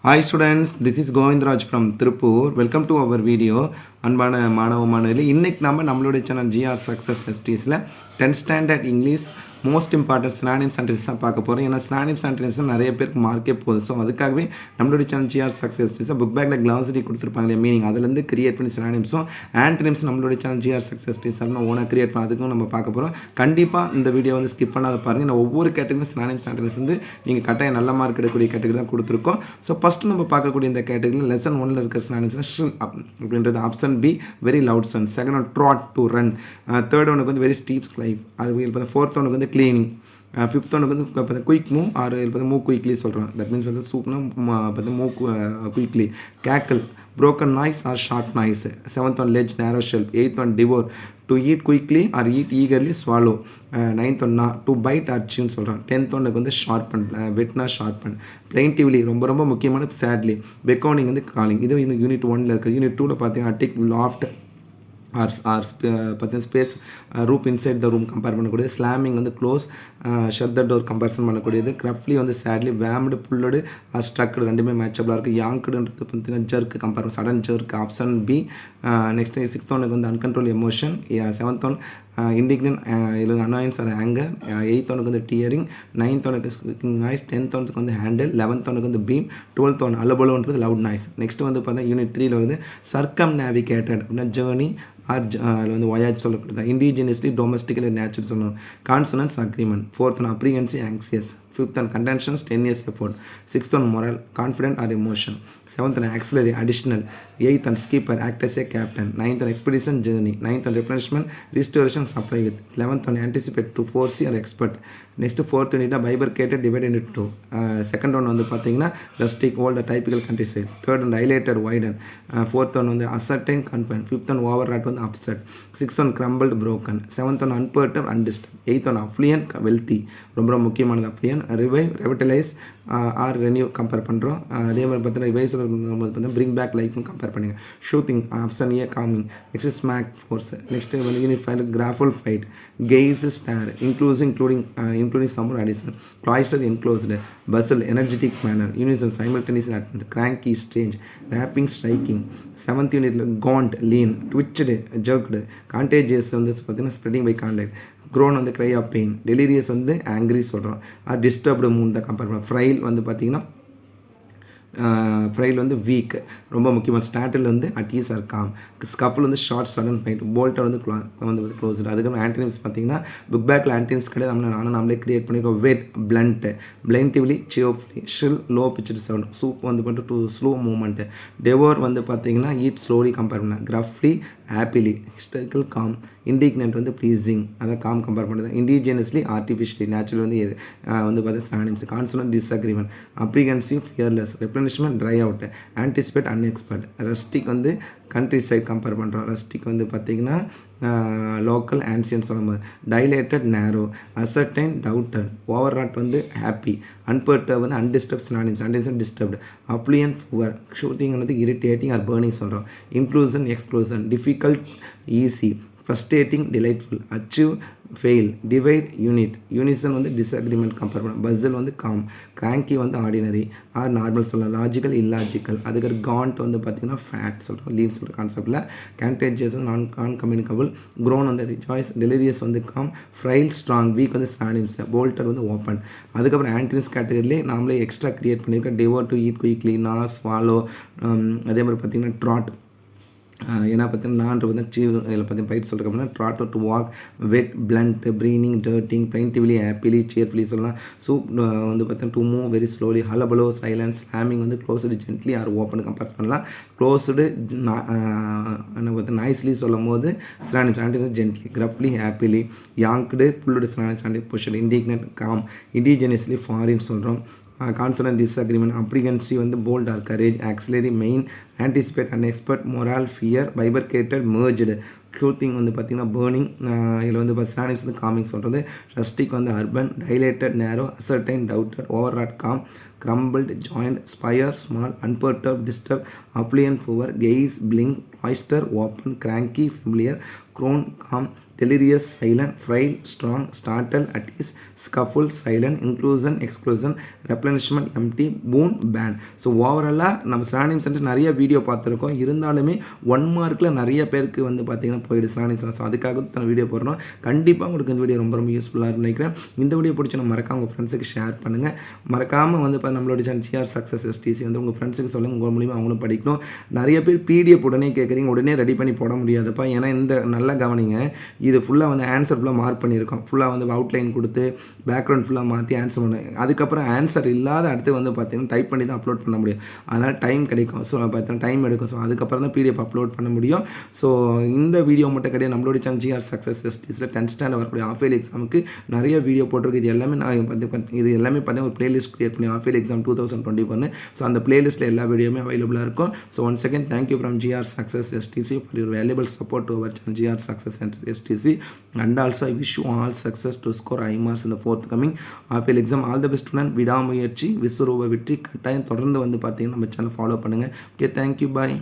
Hi students, this is Govindraj from Tirupur. Welcome to our video. அன்பான மாணவ மாணவர்களே, இன்னைக்கு நம்மளுடைய channel GR Success STSல 10th standard English most important synonym sentence தான் பார்க்க போகிறோம். ஏன்னா சினானிம் சென்டென்ஸ் நிறைய பேருக்கு மார்க்கே போகுது. ஸோ அதுக்காகவே நம்மளுடைய channel GR Success STS book பேக்கில் கிளாஸரி கொடுத்துருப்பாங்க இல்லையா, மீனிங் அதுலேருந்து கிரியேட் பண்ணி சினானிம்ஸும் ஆன்டனிம்ஸ் நம்மளுடைய சேனல் GR Success STS ஓனாக கிரியேட் பண்ண அதுக்கும் நம்ம பார்க்க போகிறோம். கண்டிப்பாக இந்த வீடியோ வந்து ஸ்கிப் பண்ணாத பாருங்கள். நான் ஒவ்வொரு கேட்டகரியும் சினானிம் சென்டென்ஸ் வந்து நீங்கள் கட்டாயம் நல்ல மார்க் எடுக்கக்கூடிய கேட்டகரி தான் கொடுத்துருக்கோம். ஸோ ஃபஸ்ட்டு நம்ம பார்க்கக்கூடிய இந்த கேட்டகரியில் லெசன் 1ல் இருக்கிற சினானிம்ஸ் ஷில் அப்படின்றது option B very loud sound. Second one trot to run. Third ஒனுக்கு வந்து வெரி ஸ்டீப் கிளைப். அது பார்த்தா ஃபோர்த் ஒனுக்கு வந்து கிளீனிங். ஃபிஃப்த் ஒனுக்கு வந்து பார்த்தா குயிக் மூவ் ஆர் பார்த்தா மூவ் குயிக்லி சொல்கிறோம். தட் மீன்ஸ் வந்து சூப்னா பார்த்தா move quickly. Cackle broken noise or sharp noise. Seventh one ledge narrow shelf. Eighth one devour to eat quickly or eat eagerly swallow. Ninth one to bite or chew சொல்கிறோம். Tenth ஒன்றுக்கு வந்து sharpen வெட்னா sharpen. பிளைன்டிவ்லி ரொம்ப ரொம்ப முக்கியமான sadly. Beckoning வந்து calling. இது இந்த unit 1ல் இருக்குது. யூனிட் 2ல் பார்த்தீங்கன்னா டிக் லாஃப்ட் ஆர் பார்த்தீங்கன்னா space roof inside the room compare பண்ணக்கூடியது. ஸ்லாமிங் வந்து close shut the door comparison பண்ணக்கூடியது. கிரஃப்லி வந்து சேட்லி. வேம்டு புல்லடு ஸ்ட்ரக்டு ரெண்டுமே மேட்சபிளாக இருக்குது. யாங்க்டுன்றது பார்த்தீங்கன்னா ஜர்க்கு compare sudden jerk option B. Next sixth ஒனுக்கு வந்து uncontrol emotion. Seventh one indignant இல்லை அனாயன்ஸ் ஆர் ஆங்கர். எயித் ஒனுக்கு வந்து டியரிங். நைன்த் ஒனுக்கு நாய்ஸ். டென்த் ஒனுக்கு வந்து ஹேண்டில். 11th ஒனுக்கு வந்து பீம். 12th ஒன் அலபலோன்றது லவுட் நாய்ஸ். நெக்ஸ்ட் வந்து பார்த்தா யூனிட் 3ல் வந்து சர்க்கம் நேவிகேட்டட் அப்படின்னா ஜேர்னி ஆர் அதில் வந்து வயாஜ் சொல்லப்படுது. இண்டிஜினியஸ்லி டொமஸ்டிக்கலி நேச்சுரல் சொல்லணும். Consonance agreement. Fourth one apprehensive anxious. Fifth one கண்டென்ஷன்ஸ் 10 years effort. Sixth one moral confident or emotion. Seventh one auxiliary additional. Eighth one skipper act as a captain. Ninth one expedition journey. Ninth one replenishment restoration supply with. 11th ஒன் anticipate to foresee or expert. Next fourth unit bifurcated divide into two. Second one வந்து பார்த்தீங்கன்னா rustic old typical country side. Third one highlighted widen. Fourth one வந்து ascertain confine. Fifth one overwrought வந்து upset. Sixth one crumbled broken. Seventh one unperturbed undisturbed. Eighth one affluent wealthy ரொம்ப ரொம்ப முக்கியமானது. Affluent revive revitalise or renew compare பண்ணுறோம். அதே மாதிரி பார்த்தீங்கன்னா revise பார்த்தீங்கன்னா பிரிங் பேக் லைஃப்னு கம்பேர் பண்ணுங்க. Soothing option A calming. Next smack force. Next வந்து unified graceful fight. Guys star including summer addition. Cloister enclosed. Bustle energetic manner. Unison simultaneous attend. Cranky strange. Rapping striking. 7th unit gaunt lean. Twitched jerked. Contagious வந்து பார்த்தீங்கன்னா spreading by contact. groan வந்து cry of pain. delirious வந்து angry சொல்கிறோம். disturbed mood தான் compare பண்ணுறோம். frail வந்து பார்த்தீங்கன்னா frail வந்து வீக் ரொம்ப முக்கியமாக. ஸ்டாட்டில் வந்து அட்ஈஸ் ஆர் காம். ஸ்கஃபில் வந்து ஷார்ட் சடன் ஃபைட். போல்ட்டர் வந்து வந்து க்ளோஸ்டு. அதுக்கப்புறம் ஆன்டனிம்ஸ் பார்த்தீங்கன்னா புக் பேக்கில் ஆன்டனிம்ஸ் கிடையாது. நாமளே கிரியேட் பண்ணியிருக்கோம். Whet blunt. Plaintively cheerfully. Shrill low pitched sound. Swoop வந்து பண்ணிட்டு டூ ஸ்லோ மூவ்மெண்ட்டு. டெவோர் வந்து பார்த்தீங்கன்னா ஈட் ஸ்லோலி கம்பேர் பண்ண. Gruffly happily. Hysterical calm. Indignant வந்து ப்ளீஸிங் அதான் காம் கம்பேர் பண்ணுறது. இண்டிஜினியஸ்லி ஆர்டிஃபிஷியலி நேச்சுரல் வந்து பார்த்தா synonyms. Consonant disagreement. Apprehensive fearless. Replenishment dry out. Anticipate unexpert. Rustic வந்து கண்ட்ரி சைட் கம்பேர் பண்ணுறோம். ரஸ்டிக் வந்து பார்த்திங்கன்னா லோக்கல் ஆன்சியன் சொல்லும்போது. Dilated narrow. Ascertain doubted. Overwrought வந்து ஹாப்பி. அன்பர்டர் வந்து undisturbed synonyms. Undisturbed disturbed. Affluent poor. Soothing வந்து irritating or burning சொல்கிறோம். Inclusion exclusion. Difficult easy. Frustrating delightful. Achieve fail. Divide unit. Unison வந்து disagreement compare பண்ண. பஸ்ஸில் வந்து com. கிராங்கி வந்து ordinary R normal சொல்லலாம். Logical illogical. அதுக்கு காண்ட் வந்து பார்த்திங்கன்னா ஃபேட் சொல்கிறோம். லீவ் சொல்கிற கான்செப்டில். கேன்டேஜியஸ் நான் கம்யூனிகபிள். க்ரோன் வந்து ரிஜாய்ஸ். டெலிரியஸ் வந்து காம். Frail strong. வீக் வந்து சினானிம்ஸ். போல்ட்டர் வந்து ஓப்பன். அதுக்கப்புறம் ஆன்டனிம்ஸ் கேட்டகரியிலே நாமளே எக்ஸ்ட்ரா கிரியேட் பண்ணியிருக்கோம். டெவோர் to eat quickly. Naz swallow. அதே மாதிரி பார்த்திங்கன்னா ட்ராட். ஏன்னா பார்த்தீங்கன்னா நான் வந்து சீவ் இதில் பார்த்தீங்கன்னா பைட் சொல்கிறேன் அப்படின்னா trot to walk. Whet blunt. Preening dirtying. Plaintively happily cheerfully சொல்லலாம். சூப் வந்து பார்த்தீங்கன்னா to move very slowly. Hullabaloo silence. Slamming வந்து closed gently or open compare பண்ணலாம். க்ளோஸ்டு என்ன பார்த்தா நாய்ஸ்லி சொல்லும் போது synonyms. Anticipate gently. Gruffly happily. Yanked pulled synonyms. Anti pushed. Indignant calm. Indigenously foreign சொல்கிறோம். Consonant disagreement. அப்ரிஹென்சிவ் வந்து bold or courage. Auxiliary main. Anticipate unexpert. Moral fear. Bifurcated merged. Clothing வந்து பார்த்திங்கன்னா burning. இதில் வந்து synonyms வந்து calming சொல்கிறது. Rustic வந்து urban. Dilated narrow. Ascertain doubted. Overwrought calm. crumbled joint. spire small. unperturbed disturb. affluent poor. gaze blink. oyster open. cranky familiar. crown calm. delirious, silent, frail, strong, startle, at ease, scuffle, silent, inclusion, exclusion, replenishment, empty, boon, ban. So ஓவராலாக நம்ம synonym sentence நிறைய video பார்த்துருக்கோம். இருந்தாலுமே 1 மார்க்கில் நிறைய பேருக்கு வந்து பார்த்திங்கன்னா போயிடு சினானிம் சென்டென்ஸ். ஸோ அதுக்காக தான் வீடியோ போடுறோம். கண்டிப்பாக உங்களுக்கு இந்த வீடியோ ரொம்ப ரொம்ப யூஸ்ஃபுல்லாக நினைக்கிறேன். இந்த வீடியோ பிடிச்சா மறக்காம உங்கள் ஃப்ரெண்ட்ஸுக்கு ஷேர் பண்ணுங்கள். மறக்காமல் வந்து இப்போ நம்மளோட சேனல் GR Success STC வந்து உங்கள் ஃப்ரெண்ட்ஸுக்கு சொல்லுங்கள். உங்கள் மூலிமா அவங்களும் படிக்கணும். நிறைய பேர் PDF உடனே கேட்குறீங்க, உடனே ரெடி பண்ணி போட முடியாதுப்பா. ஏன்னா இந்த நல்லா கவனிங்க, இது ஃபுல்லாக வந்து ஆன்சர் ஃபுல்லாக மார்க் பண்ணியிருக்கோம். ஃபுல்லாக வந்து அவுட்லைன் கொடுத்து பேக்ரவுண்ட் ஃபுல்லாக மாற்றி ஆன்சர் பண்ண, அதுக்கப்புறம் ஆன்சர் இல்லாத அடுத்து வந்து பார்த்தீங்கன்னா டைப் பண்ணி தான் அப்லோட் பண்ண முடியும். அதனால் டைம் கிடைக்கும். ஸோ பார்த்தீங்கன்னா டைம் எடுக்கும். ஸோ அதுக்கப்புறம் தான் PDF அப்லோட் பண்ண முடியும். ஸோ இந்த வீடியோ மட்டும் கிடையாது, நம்மளோட channel GR Success STCயில் 10th standard வரக்கூடிய ஆஃப் இயர்லி எக்ஸாமுக்கு நிறைய வீடியோ போட்டிருக்கு. இது எல்லாமே நான் இது எல்லாமே பார்த்தீங்கன்னா ஒரு பிளேலிஸ்ட் கிரியேட் பண்ணி ஆஃப் இயர்லி எக்ஸாம் 2021. ஸோ அந்த பிளேலிஸ்ட்டில் எல்லா வீடியோமே அவைலபிளாக இருக்கும். So once again thank you from GR Success STC for your valuable support to our channel GR Success STC, and also I wish you all success to score high marks in the forthcoming half exam. All the best student. விடாமுயற்சி விஸ்வரூப வெற்றி. கட்டாயம் தொடர்ந்து வந்து பார்த்தீங்கன்னா நம்ம channel follow பண்ணுங்கள். Okay, thank you, பாய்.